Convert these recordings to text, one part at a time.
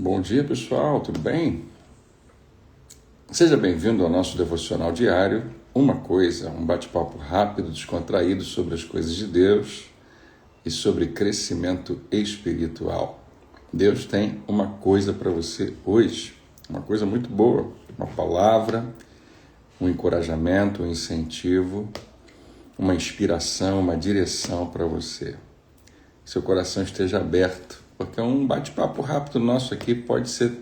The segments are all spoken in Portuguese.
Bom dia, pessoal, tudo bem? Seja bem-vindo ao nosso devocional diário, um bate-papo rápido, descontraído sobre as coisas de Deus e sobre crescimento espiritual. Deus tem uma coisa para você hoje, uma coisa muito boa, uma palavra, um encorajamento, um incentivo, uma inspiração, uma direção para você. Seu coração esteja aberto, porque um bate-papo rápido nosso aqui pode ser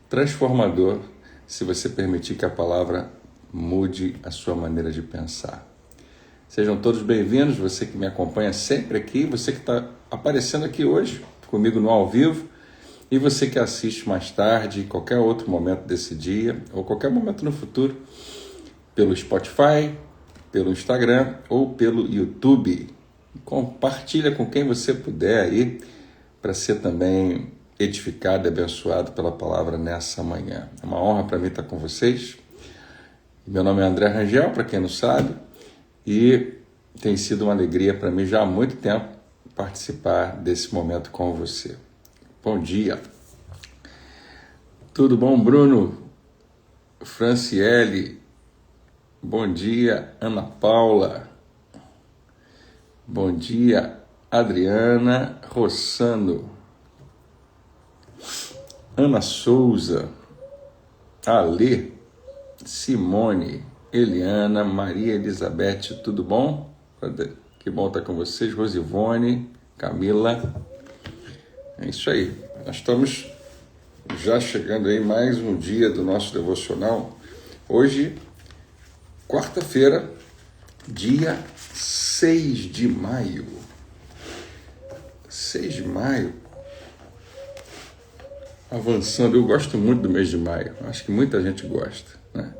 transformador se você permitir que a palavra mude a sua maneira de pensar. Sejam todos bem-vindos, você que me acompanha sempre aqui, você que está aparecendo aqui hoje comigo no ao vivo e você que assiste mais tarde, qualquer outro momento desse dia ou qualquer momento no futuro, pelo Spotify, pelo Instagram ou pelo YouTube. Compartilha com quem você puder aí, para ser também edificado e abençoado pela palavra nessa manhã. É uma honra para mim estar com vocês. Meu nome é André Rangel, para quem não sabe, e tem sido uma alegria para mim já há muito tempo participar desse momento com você. Bom dia. Tudo bom, Bruno? Franciele. Bom dia, Ana Paula. Bom dia, Adriana Rossano, Ana Souza, Alê, Simone, Eliana, Maria Elizabeth, tudo bom? Que bom estar com vocês, Rosivone, Camila. É isso aí, nós estamos já chegando aí mais um dia do nosso devocional. Hoje, quarta-feira, dia 6 de maio. 6 de maio, avançando, eu gosto muito do mês de maio, acho que muita gente gosta, né?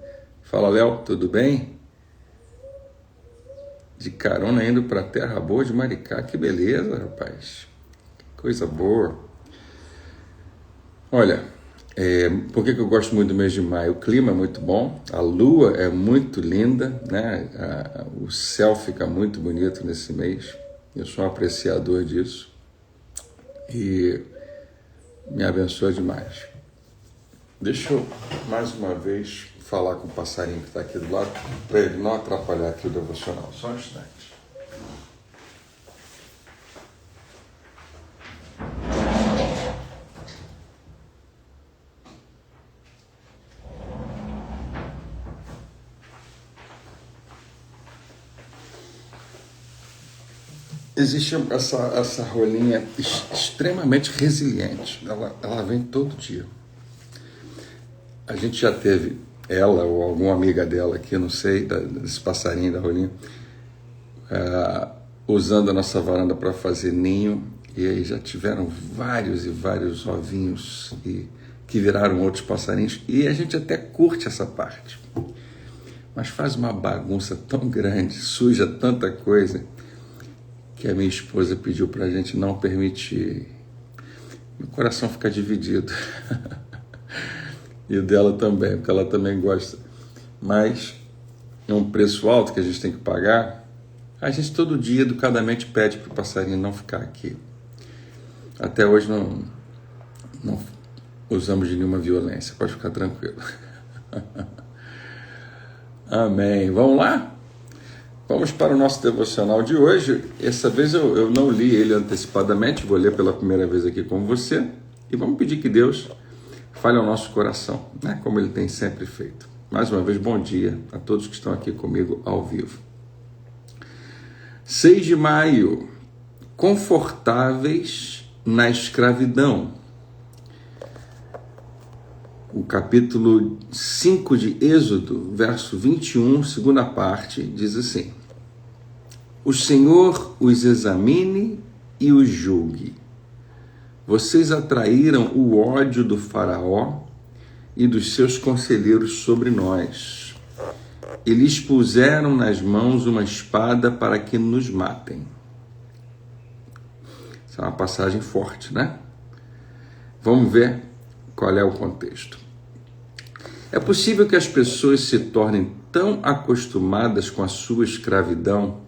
Fala, Léo, tudo bem? De carona indo para a terra boa de Maricá, que beleza, rapaz, coisa boa. Olha, por que eu gosto muito do mês de maio? O clima é muito bom, a lua é muito linda, né? O céu fica muito bonito nesse mês, eu sou um apreciador disso. E me abençoa demais. Deixa eu, mais uma vez, falar com o passarinho que está aqui do lado, para ele não atrapalhar aqui o devocional. Só um instante. Existe essa rolinha extremamente resiliente, ela vem todo dia. A gente já teve ela ou alguma amiga dela aqui, não sei, desse passarinho da rolinha, usando a nossa varanda para fazer ninho, e aí já tiveram vários e vários ovinhos que viraram outros passarinhos, e a gente até curte essa parte, mas faz uma bagunça tão grande, suja tanta coisa, que a minha esposa pediu para a gente não permitir. Meu coração fica dividido. E o dela também, porque ela também gosta. Mas é um preço alto que a gente tem que pagar. A gente todo dia, educadamente, pede para o passarinho não ficar aqui. Até hoje não usamos de nenhuma violência, pode ficar tranquilo. Amém. Vamos lá? Vamos para o nosso devocional de hoje. Essa vez eu não li ele antecipadamente, vou ler pela primeira vez aqui com você. E vamos pedir que Deus fale ao nosso coração, né? Como Ele tem sempre feito. Mais uma vez, bom dia a todos que estão aqui comigo ao vivo. 6 de maio, confortáveis na escravidão. O capítulo 5 de Êxodo, verso 21, segunda parte, diz assim: O Senhor os examine e os julgue. Vocês atraíram o ódio do faraó e dos seus conselheiros sobre nós. E lhes puseram nas mãos uma espada para que nos matem. Essa é uma passagem forte, né? Vamos ver qual é o contexto. É possível que as pessoas se tornem tão acostumadas com a sua escravidão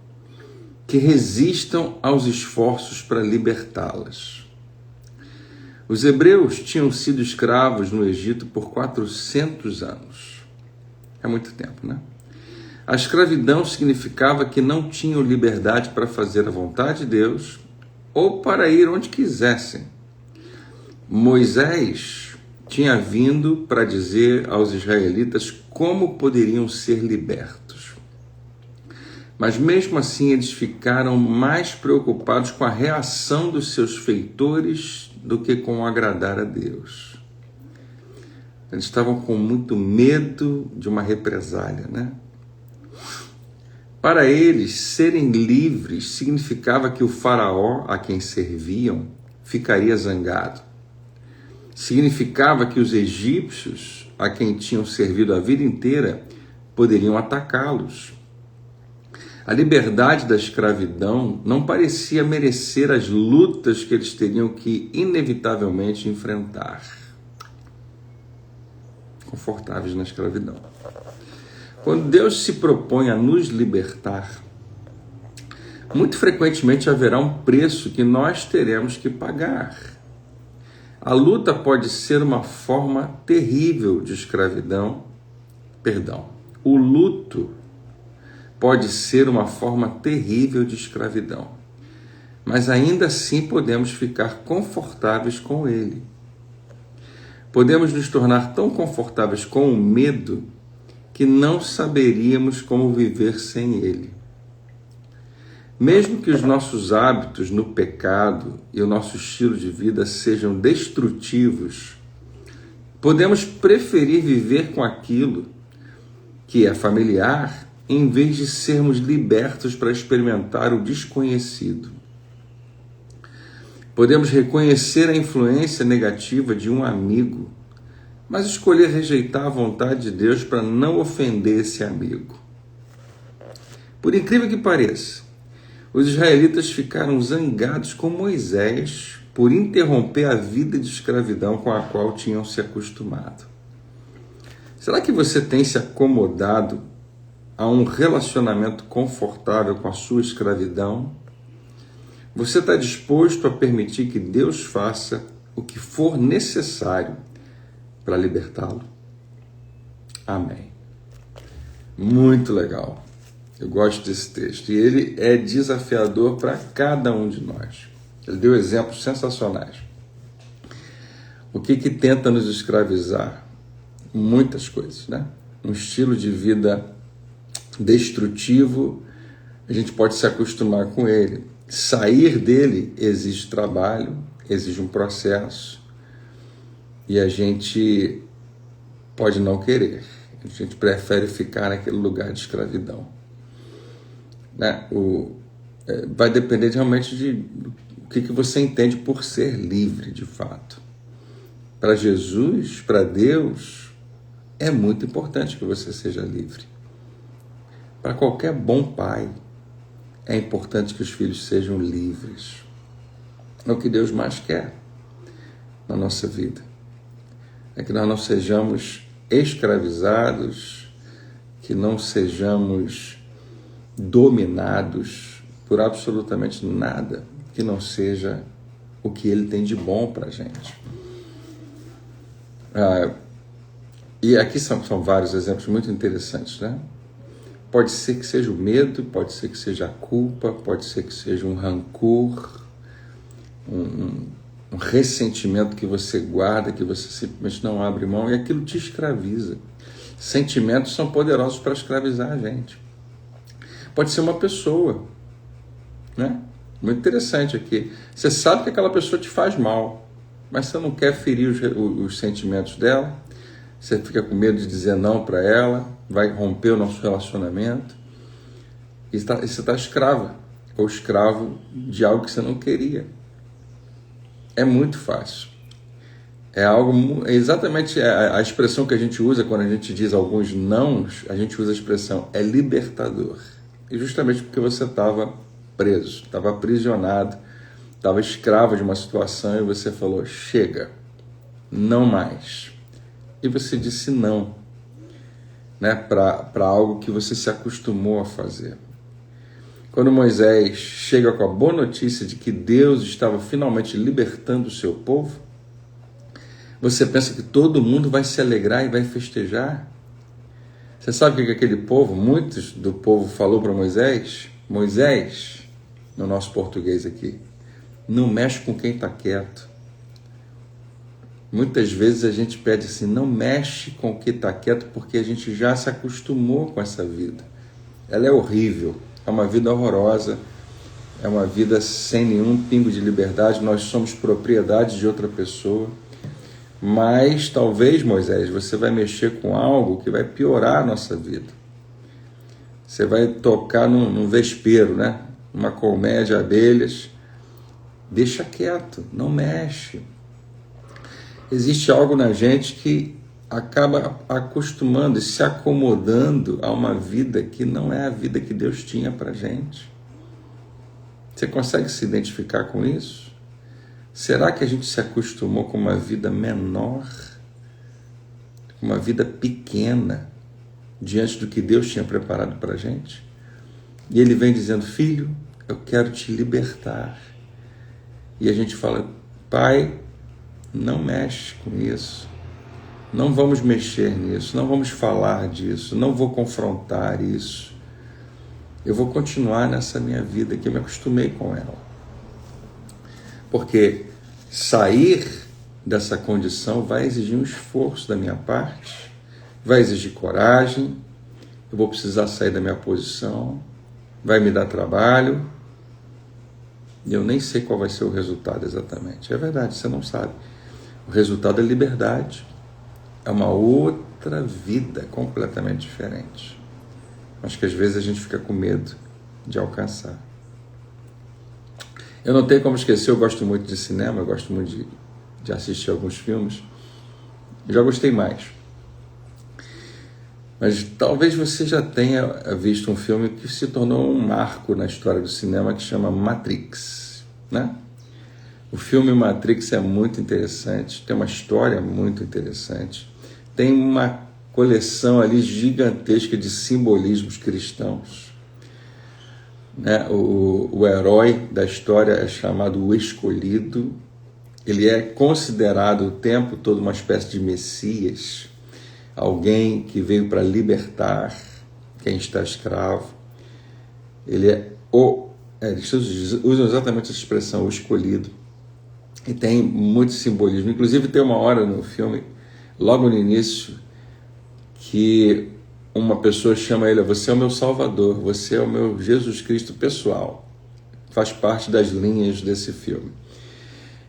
que resistam aos esforços para libertá-las. Os hebreus tinham sido escravos no Egito por 400 anos. É muito tempo, né? A escravidão significava que não tinham liberdade para fazer a vontade de Deus ou para ir onde quisessem. Moisés tinha vindo para dizer aos israelitas como poderiam ser libertos. Mas mesmo assim eles ficaram mais preocupados com a reação dos seus feitores do que com agradar a Deus. Eles estavam com muito medo de uma represália, né? Para eles, serem livres significava que o faraó a quem serviam ficaria zangado. Significava que os egípcios, a quem tinham servido a vida inteira, poderiam atacá-los. A liberdade da escravidão não parecia merecer as lutas que eles teriam que inevitavelmente enfrentar. Confortáveis na escravidão. Quando Deus se propõe a nos libertar, muito frequentemente haverá um preço que nós teremos que pagar. A luta pode ser uma forma terrível de escravidão. O luto pode ser uma forma terrível de escravidão, mas ainda assim podemos ficar confortáveis com ele. Podemos nos tornar tão confortáveis com o medo que não saberíamos como viver sem ele. Mesmo que os nossos hábitos no pecado e o nosso estilo de vida sejam destrutivos, podemos preferir viver com aquilo que é familiar em vez de sermos libertos para experimentar o desconhecido. Podemos reconhecer a influência negativa de um amigo, mas escolher rejeitar a vontade de Deus para não ofender esse amigo. Por incrível que pareça, os israelitas ficaram zangados com Moisés por interromper a vida de escravidão com a qual tinham se acostumado. Será que você tem se acomodado a um relacionamento confortável com a sua escravidão? Você está disposto a permitir que Deus faça o que for necessário para libertá-lo? Amém. Muito legal. Eu gosto desse texto. E ele é desafiador para cada um de nós. Ele deu exemplos sensacionais. O que tenta nos escravizar? Muitas coisas, né? Um estilo de vida destrutivo, a gente pode se acostumar com ele. Sair dele exige trabalho, exige um processo, e a gente pode não querer. A gente prefere ficar naquele lugar de escravidão. Né? Vai depender realmente do que você entende por ser livre, de fato. Para Jesus, para Deus, é muito importante que você seja livre. Para qualquer bom pai, é importante que os filhos sejam livres. É o que Deus mais quer na nossa vida. É que nós não sejamos escravizados, que não sejamos dominados por absolutamente nada que não seja o que Ele tem de bom para a gente. E aqui são vários exemplos muito interessantes, né? Pode ser que seja o medo, pode ser que seja a culpa, pode ser que seja um rancor, um ressentimento que você guarda, que você simplesmente não abre mão, e aquilo te escraviza. Sentimentos são poderosos para escravizar a gente. Pode ser uma pessoa, né? Muito interessante aqui. Você sabe que aquela pessoa te faz mal, mas você não quer ferir os sentimentos dela, você fica com medo de dizer não para ela, vai romper o nosso relacionamento, e você está escrava, ou escravo de algo que você não queria. É muito fácil. É exatamente a expressão que a gente usa quando a gente diz alguns nãos, a gente usa a expressão é libertador. E justamente porque você estava preso, estava aprisionado, estava escravo de uma situação e você falou, chega, não mais. E você disse não, né, para algo que você se acostumou a fazer. Quando Moisés chega com a boa notícia de que Deus estava finalmente libertando o seu povo, Você pensa que todo mundo vai se alegrar e vai festejar? Você sabe o que aquele povo, muitos do povo falou para Moisés? Moisés, no nosso português aqui, não mexe com quem está quieto. Muitas vezes a gente pede assim, não mexe com o que está quieto, porque a gente já se acostumou com essa vida. Ela é horrível, é uma vida horrorosa, é uma vida sem nenhum pingo de liberdade, nós somos propriedade de outra pessoa. Mas talvez, Moisés, você vai mexer com algo que vai piorar a nossa vida. Você vai tocar num vespeiro, né? Uma colmeia de abelhas. Deixa quieto, não mexe. Existe algo na gente que acaba acostumando e se acomodando a uma vida que não é a vida que Deus tinha para a gente. Você consegue se identificar com isso? Será que a gente se acostumou com uma vida menor, uma vida pequena, diante do que Deus tinha preparado para a gente? E Ele vem dizendo, filho, eu quero te libertar. E a gente fala, pai, não mexe com isso. Não vamos mexer nisso, não vamos falar disso, não vou confrontar isso. Eu vou continuar nessa minha vida que eu me acostumei com ela. Porque sair dessa condição vai exigir um esforço da minha parte, vai exigir coragem, eu vou precisar sair da minha posição, vai me dar trabalho, e eu nem sei qual vai ser o resultado exatamente. É verdade, você não sabe. O resultado é liberdade, é uma outra vida completamente diferente. Acho que às vezes a gente fica com medo de alcançar. Eu não tenho como esquecer, eu gosto muito de cinema, eu gosto muito de assistir alguns filmes. Eu já gostei mais. Mas talvez você já tenha visto um filme que se tornou um marco na história do cinema, que chama Matrix, né? O filme Matrix é muito interessante, tem uma história muito interessante, tem uma coleção ali gigantesca de simbolismos cristãos. Né? O herói da história é chamado o Escolhido, ele é considerado o tempo todo uma espécie de Messias, alguém que veio para libertar quem está escravo. Eles usam exatamente essa expressão, o escolhido, e tem muito simbolismo. Inclusive tem uma hora no filme, logo no início, que uma pessoa chama ele, você é o meu Salvador, você é o meu Jesus Cristo pessoal. Faz parte das linhas desse filme.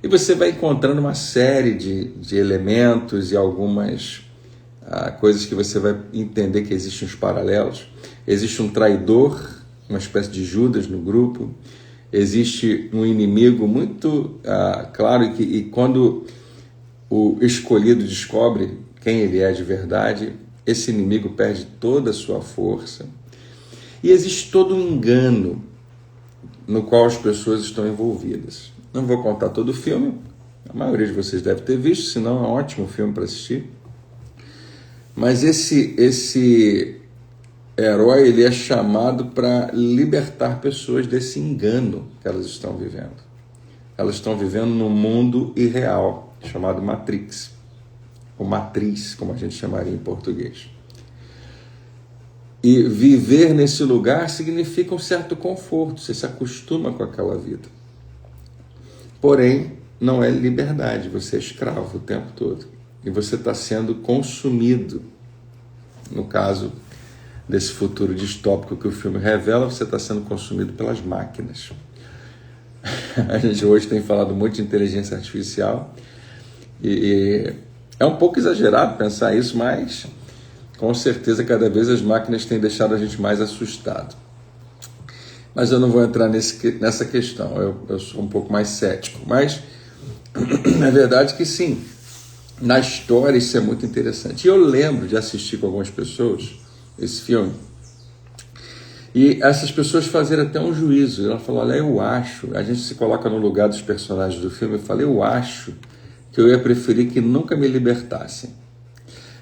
E você vai encontrando uma série de elementos e algumas coisas que você vai entender que existem uns paralelos. Existe um traidor, uma espécie de Judas no grupo. Existe um inimigo muito claro, e quando o escolhido descobre quem ele é de verdade, esse inimigo perde toda a sua força. E existe todo um engano no qual as pessoas estão envolvidas. Não vou contar todo o filme, a maioria de vocês deve ter visto, senão é um ótimo filme para assistir. Mas esse herói, ele é chamado para libertar pessoas desse engano que elas estão vivendo. Elas estão vivendo num mundo irreal, chamado Matrix, ou Matriz, como a gente chamaria em português. E viver nesse lugar significa um certo conforto, você se acostuma com aquela vida. Porém, não é liberdade, você é escravo o tempo todo. E você está sendo consumido. No caso desse futuro distópico que o filme revela, você está sendo consumido pelas máquinas. A gente hoje tem falado muito de inteligência artificial e é um pouco exagerado pensar isso, mas com certeza cada vez as máquinas têm deixado a gente mais assustado. Mas eu não vou entrar nessa questão, eu sou um pouco mais cético, mas é verdade que sim, na história isso é muito interessante. E eu lembro de assistir com algumas pessoas esse filme, e essas pessoas fazerem até um juízo. Ela falou, olha, eu acho, a gente se coloca no lugar dos personagens do filme, eu falei, eu acho que eu ia preferir que nunca me libertassem,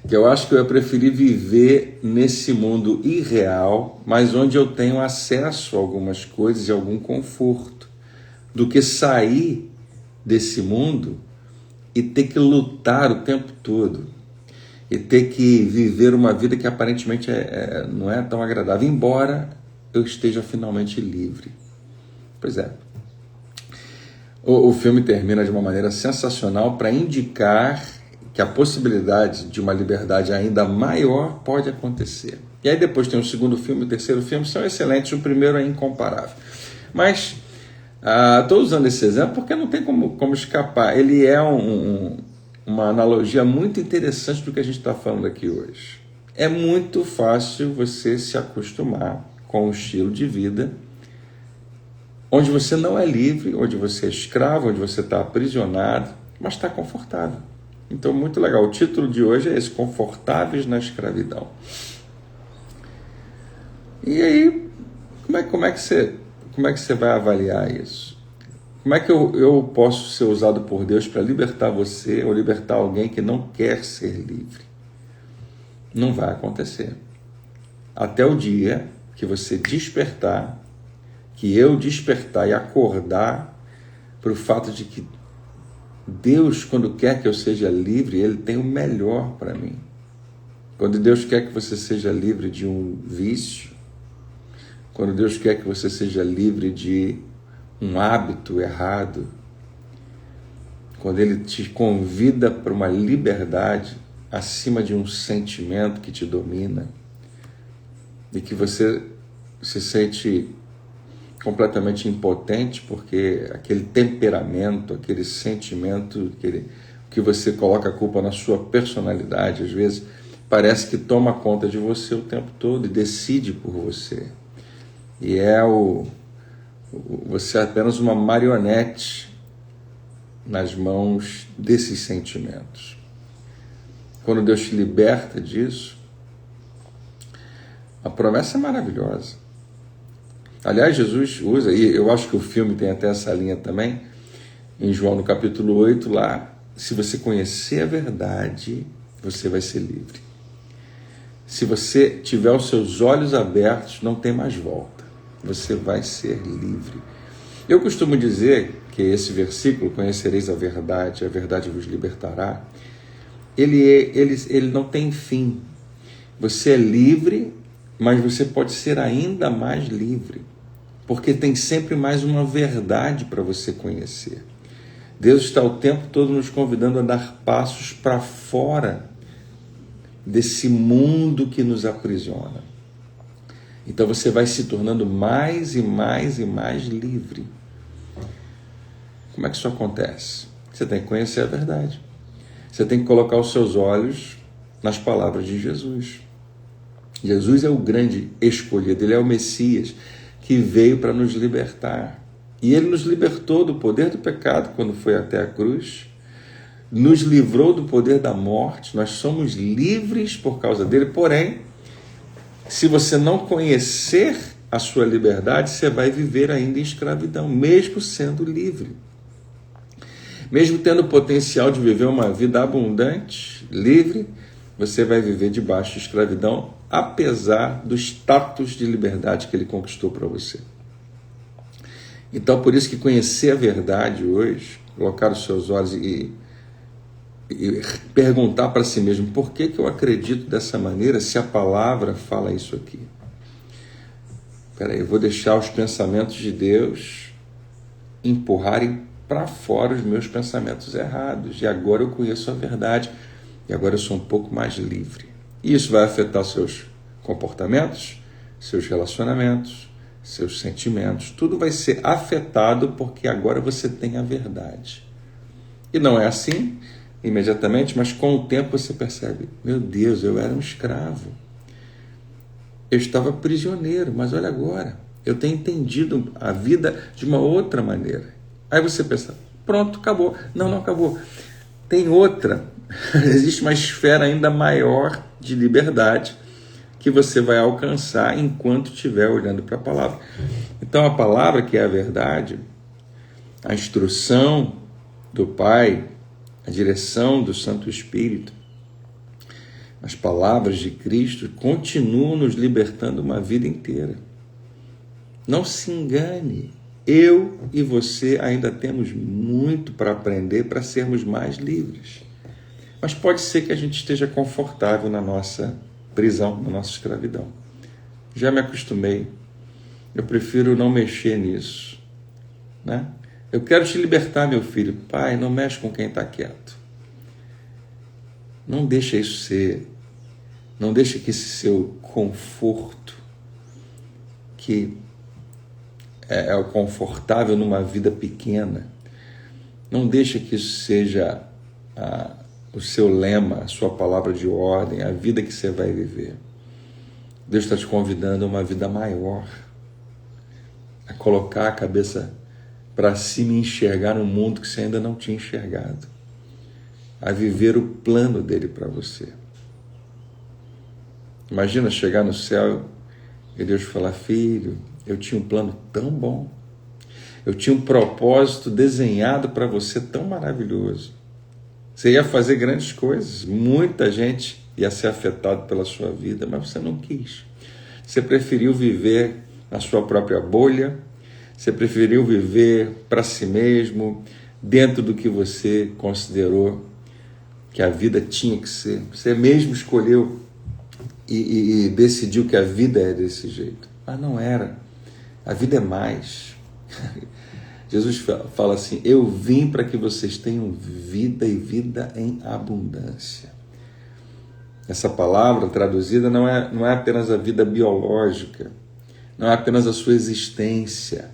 que eu acho que eu ia preferir viver nesse mundo irreal, mas onde eu tenho acesso a algumas coisas e algum conforto, do que sair desse mundo e ter que lutar o tempo todo e ter que viver uma vida que aparentemente não é tão agradável, embora eu esteja finalmente livre. Pois é. O filme termina de uma maneira sensacional para indicar que a possibilidade de uma liberdade ainda maior pode acontecer. E aí depois tem o segundo filme, o terceiro filme, são excelentes, o primeiro é incomparável. Mas estou usando esse exemplo porque não tem como escapar. Ele é uma analogia muito interessante do que a gente está falando aqui hoje. É muito fácil você se acostumar com um estilo de vida onde você não é livre, onde você é escravo, onde você está aprisionado, mas está confortável. Então, muito legal. O título de hoje é esse, Confortáveis na Escravidão. E aí, como é que você vai avaliar isso? Como é que eu posso ser usado por Deus para libertar você ou libertar alguém que não quer ser livre? Não vai acontecer. Até o dia que você despertar, que eu despertar e acordar para o fato de que Deus, quando quer que eu seja livre, Ele tem o melhor para mim. Quando Deus quer que você seja livre de um vício, quando Deus quer que você seja livre de um hábito errado, quando Ele te convida para uma liberdade acima de um sentimento que te domina e que você se sente completamente impotente porque aquele temperamento, aquele sentimento que você coloca a culpa na sua personalidade, às vezes parece que toma conta de você o tempo todo e decide por você. E você é apenas uma marionete nas mãos desses sentimentos. Quando Deus te liberta disso, a promessa é maravilhosa. Aliás, Jesus usa, e eu acho que o filme tem até essa linha também, em João no capítulo 8, lá, se você conhecer a verdade, você vai ser livre. Se você tiver os seus olhos abertos, não tem mais volta. Você vai ser livre. Eu costumo dizer que esse versículo, conhecereis a verdade vos libertará, ele não tem fim. Você é livre, mas você pode ser ainda mais livre, porque tem sempre mais uma verdade para você conhecer. Deus está o tempo todo nos convidando a dar passos para fora desse mundo que nos aprisiona. Então você vai se tornando mais e mais e mais livre. Como é que isso acontece? Você tem que conhecer a verdade. Você tem que colocar os seus olhos nas palavras de Jesus. Jesus é o grande escolhido, Ele é o Messias que veio para nos libertar. E Ele nos libertou do poder do pecado quando foi até a cruz, nos livrou do poder da morte, nós somos livres por causa dele. Porém, se você não conhecer a sua liberdade, você vai viver ainda em escravidão, mesmo sendo livre. Mesmo tendo o potencial de viver uma vida abundante, livre, você vai viver debaixo de escravidão, apesar do status de liberdade que Ele conquistou para você. Então, por isso que conhecer a verdade hoje, colocar os seus olhos e perguntar para si mesmo, por que eu acredito dessa maneira se a palavra fala isso aqui? Espera aí, eu vou deixar os pensamentos de Deus empurrarem para fora os meus pensamentos errados. E agora eu conheço a verdade. E agora eu sou um pouco mais livre. E isso vai afetar seus comportamentos, seus relacionamentos, seus sentimentos. Tudo vai ser afetado porque agora você tem a verdade. E não é assim imediatamente, mas com o tempo você percebe, meu Deus, eu era um escravo. Eu estava prisioneiro, mas olha agora, eu tenho entendido a vida de uma outra maneira. Aí você pensa, pronto, acabou. Não acabou. Tem outra. Existe uma esfera ainda maior de liberdade que você vai alcançar enquanto estiver olhando para a palavra. Então a palavra, que é a verdade, a instrução do Pai, a direção do Santo Espírito, as palavras de Cristo continuam nos libertando uma vida inteira. Não se engane. Eu e você ainda temos muito para aprender para sermos mais livres. Mas pode ser que a gente esteja confortável na nossa prisão, na nossa escravidão. Já me acostumei. Eu prefiro não mexer nisso, né? Eu quero te libertar, meu filho. Pai, não mexe com quem está quieto. Não deixa isso ser. Não deixa que esse seu conforto, que é o confortável numa vida pequena, não deixa que isso seja o seu lema, a sua palavra de ordem, a vida que você vai viver. Deus está te convidando a uma vida maior, a colocar a cabeça para cima e enxergar um mundo que você ainda não tinha enxergado, a viver o plano dele para você. Imagina chegar no céu e Deus falar: filho, eu tinha um plano tão bom, eu tinha um propósito desenhado para você tão maravilhoso. Você ia fazer grandes coisas, muita gente ia ser afetada pela sua vida, mas você não quis. Você preferiu viver na sua própria bolha, você preferiu viver para si mesmo, dentro do que você considerou que a vida tinha que ser. Você mesmo escolheu e decidiu que a vida é desse jeito. Mas não era. A vida é mais. Jesus fala assim: eu vim para que vocês tenham vida e vida em abundância. Essa palavra traduzida não é apenas a vida biológica, não é apenas a sua existência,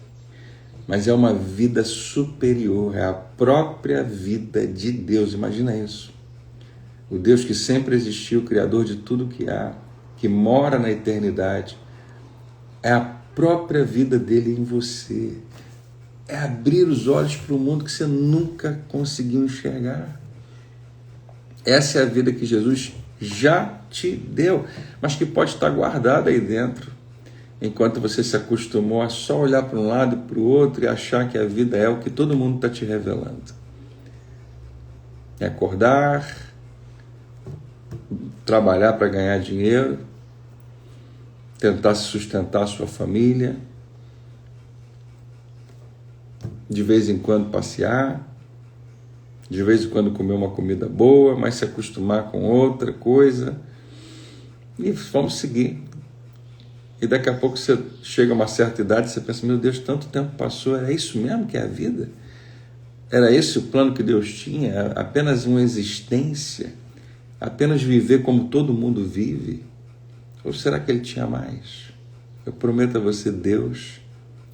mas é uma vida superior, é a própria vida de Deus. Imagina isso. O Deus que sempre existiu, o Criador de tudo que há, que mora na eternidade, é a própria vida dele em você. É abrir os olhos para um mundo que você nunca conseguiu enxergar. Essa é a vida que Jesus já te deu, mas que pode estar guardada aí dentro, enquanto você se acostumou a só olhar para um lado e para o outro e achar que a vida é o que todo mundo está te revelando. É acordar, trabalhar para ganhar dinheiro, tentar sustentar a sua família, de vez em quando passear, de vez em quando comer uma comida boa, mas se acostumar com outra coisa, e vamos seguir. E daqui a pouco você chega a uma certa idade e você pensa: meu Deus, tanto tempo passou, era isso mesmo que é a vida? Era esse o plano que Deus tinha? Apenas uma existência? Apenas viver como todo mundo vive? Ou será que Ele tinha mais? Eu prometo a você, Deus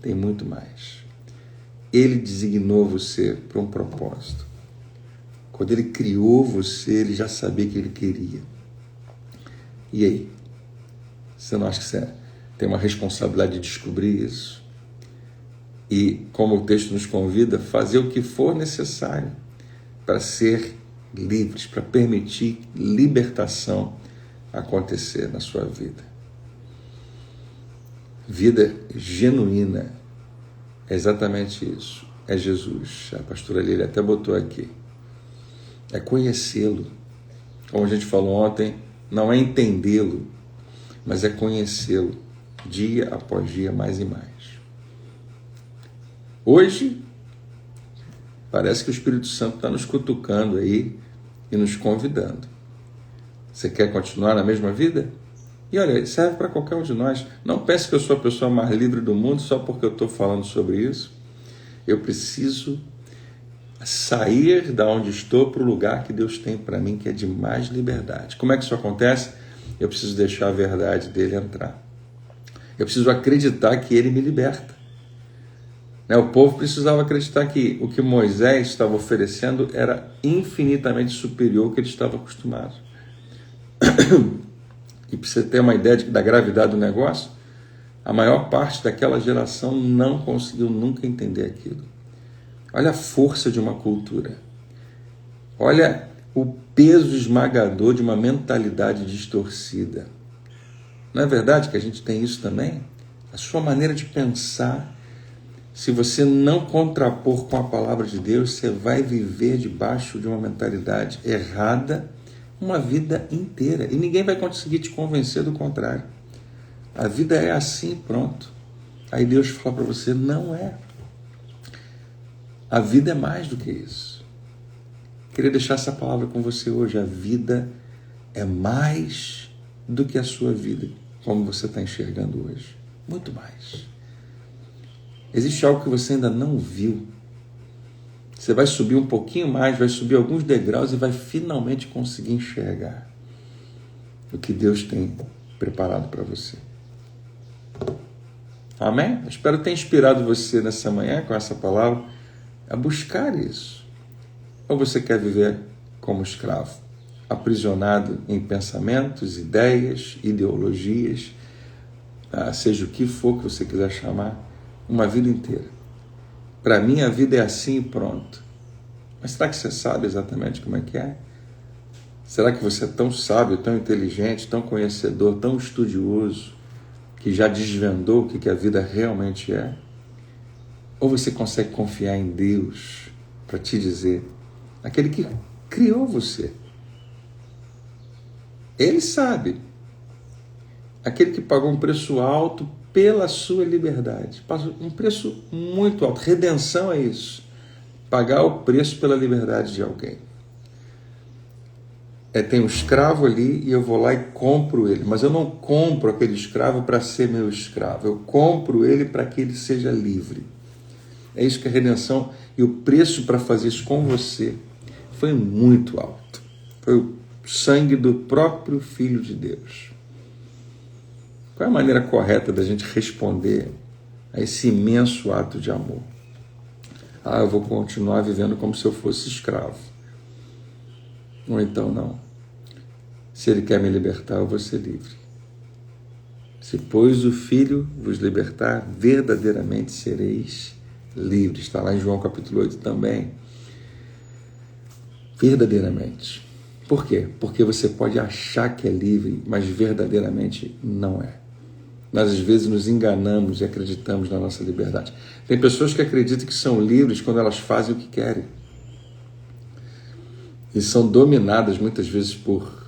tem muito mais. Ele designou você para um propósito. Quando Ele criou você, Ele já sabia o que Ele queria. E aí? Você não acha que você tem uma responsabilidade de descobrir isso? E, como o texto nos convida, fazer o que for necessário para ser livres, para permitir libertação acontecer na sua vida. Vida genuína é exatamente isso. É Jesus. A pastora Lília até botou aqui. É conhecê-lo. Como a gente falou ontem, não é entendê-lo, mas é conhecê-lo dia após dia, mais e mais. Hoje, parece que o Espírito Santo está nos cutucando aí e nos convidando. Você quer continuar na mesma vida? E olha, serve para qualquer um de nós. Não pense que eu sou a pessoa mais livre do mundo só porque eu estou falando sobre isso. Eu preciso sair da onde estou para o lugar que Deus tem para mim, que é de mais liberdade. Como é que isso acontece? Eu preciso deixar a verdade dele entrar. Eu preciso acreditar que ele me liberta. O povo precisava acreditar que o que Moisés estava oferecendo era infinitamente superior ao que ele estava acostumado. E para você ter uma ideia da gravidade do negócio, a maior parte daquela geração não conseguiu nunca entender aquilo. Olha a força de uma cultura. Olha o peso esmagador de uma mentalidade distorcida. Não é verdade que a gente tem isso também? A sua maneira de pensar, se você não contrapor com a palavra de Deus, você vai viver debaixo de uma mentalidade errada uma vida inteira. E ninguém vai conseguir te convencer do contrário. A vida é assim, pronto. Aí Deus fala para você: não é. A vida é mais do que isso. Queria deixar essa palavra com você hoje. A vida é mais do que a sua vida, como você está enxergando hoje. Muito mais. Existe algo que você ainda não viu. Você vai subir um pouquinho mais, vai subir alguns degraus e vai finalmente conseguir enxergar o que Deus tem preparado para você. Amém? Eu espero ter inspirado você nessa manhã com essa palavra a buscar isso. Ou você quer viver como escravo, aprisionado em pensamentos, ideias, ideologias, seja o que for que você quiser chamar, uma vida inteira. Para mim a vida é assim e pronto. Mas será que você sabe exatamente como é que é? Será que você é tão sábio, tão inteligente, tão conhecedor, tão estudioso, que já desvendou o que a vida realmente é? Ou você consegue confiar em Deus para te dizer, aquele que criou você? Ele sabe. Aquele que pagou um preço alto pela sua liberdade. Um preço muito alto. Redenção é isso. Pagar o preço pela liberdade de alguém. Tem um escravo ali e eu vou lá e compro ele. Mas eu não compro aquele escravo para ser meu escravo. Eu compro ele para que ele seja livre. É isso que é redenção. E o preço para fazer isso com você foi muito alto. Foi o sangue do próprio Filho de Deus. Qual é a maneira correta da gente responder a esse imenso ato de amor? Eu vou continuar vivendo como se eu fosse escravo. Ou então não. Se Ele quer me libertar, eu vou ser livre. Se, pois, o Filho vos libertar, verdadeiramente sereis livres. Está lá em João capítulo 8 também. Verdadeiramente. Por quê? Porque você pode achar que é livre, mas verdadeiramente não é. Nós, às vezes, nos enganamos e acreditamos na nossa liberdade. Tem pessoas que acreditam que são livres quando elas fazem o que querem. E são dominadas, muitas vezes, por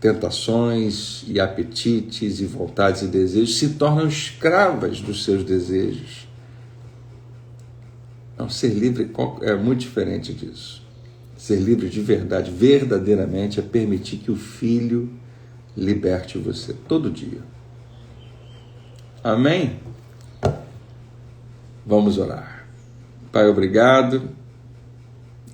tentações e apetites e vontades e desejos. Se tornam escravas dos seus desejos. Não, ser livre é muito diferente disso. Ser livre de verdade, verdadeiramente, é permitir que o Filho liberte você todo dia. Amém? Vamos orar. Pai, obrigado.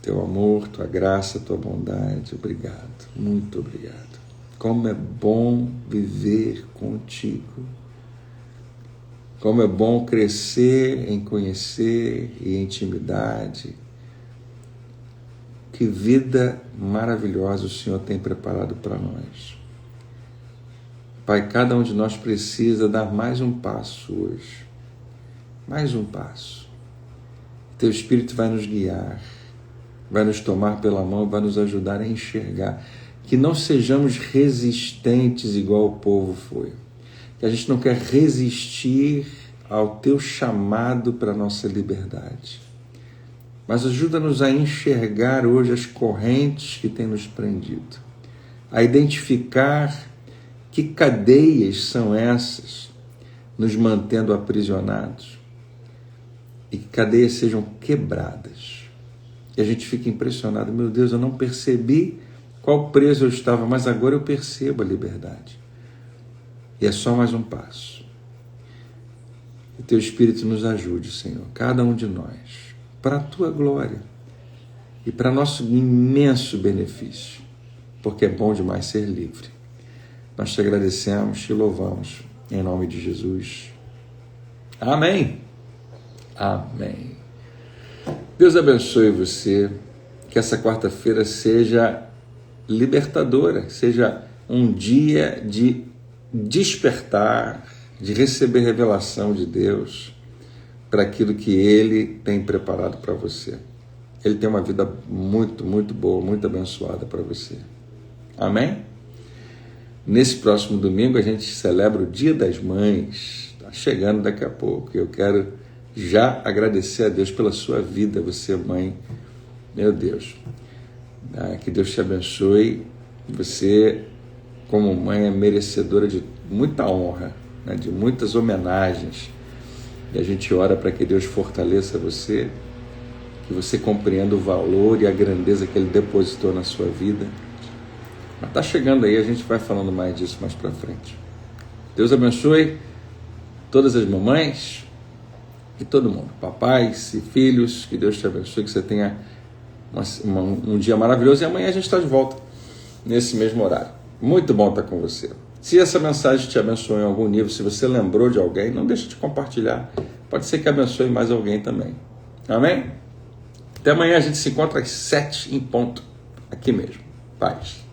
Teu amor, tua graça, tua bondade, obrigado. Muito obrigado. Como é bom viver contigo. Como é bom crescer em conhecer e intimidade. Que vida maravilhosa o Senhor tem preparado para nós. Pai, cada um de nós precisa dar mais um passo hoje. Mais um passo. Teu Espírito vai nos guiar, vai nos tomar pela mão, vai nos ajudar a enxergar. Que não sejamos resistentes igual o povo foi. Que a gente não quer resistir ao teu chamado para a nossa liberdade. Mas ajuda-nos a enxergar hoje as correntes que têm nos prendido. A identificar que cadeias são essas nos mantendo aprisionados. E que cadeias sejam quebradas. E a gente fica impressionado. Meu Deus, eu não percebi qual preso eu estava, mas agora eu percebo a liberdade. E é só mais um passo. Que teu Espírito nos ajude, Senhor, cada um de nós, para a tua glória e para nosso imenso benefício, porque é bom demais ser livre. Nós te agradecemos, te louvamos, em nome de Jesus. Amém. Amém. Deus abençoe você, que essa quarta-feira seja libertadora, seja um dia de despertar, de receber revelação de Deus para aquilo que Ele tem preparado para você. Ele tem uma vida muito, muito boa, muito abençoada para você. Amém? Nesse próximo domingo a gente celebra o Dia das Mães. Está chegando daqui a pouco. Eu quero já agradecer a Deus pela sua vida, você mãe. Meu Deus. Que Deus te abençoe. Você, como mãe, é merecedora de muita honra, né? De muitas homenagens. E a gente ora para que Deus fortaleça você que você compreenda o valor e a grandeza que Ele depositou na sua vida. Mas está chegando aí, a gente vai falando mais disso mais para frente. Deus abençoe todas as mamães e todo mundo, papais e filhos, que Deus te abençoe, que você tenha um dia maravilhoso, e amanhã a gente está de volta nesse mesmo horário. Muito bom estar com você. Se essa mensagem te abençoou em algum nível, se você lembrou de alguém, não deixe de compartilhar. Pode ser que abençoe mais alguém também. Amém? Até amanhã, a gente se encontra às 7 em ponto, aqui mesmo. Paz.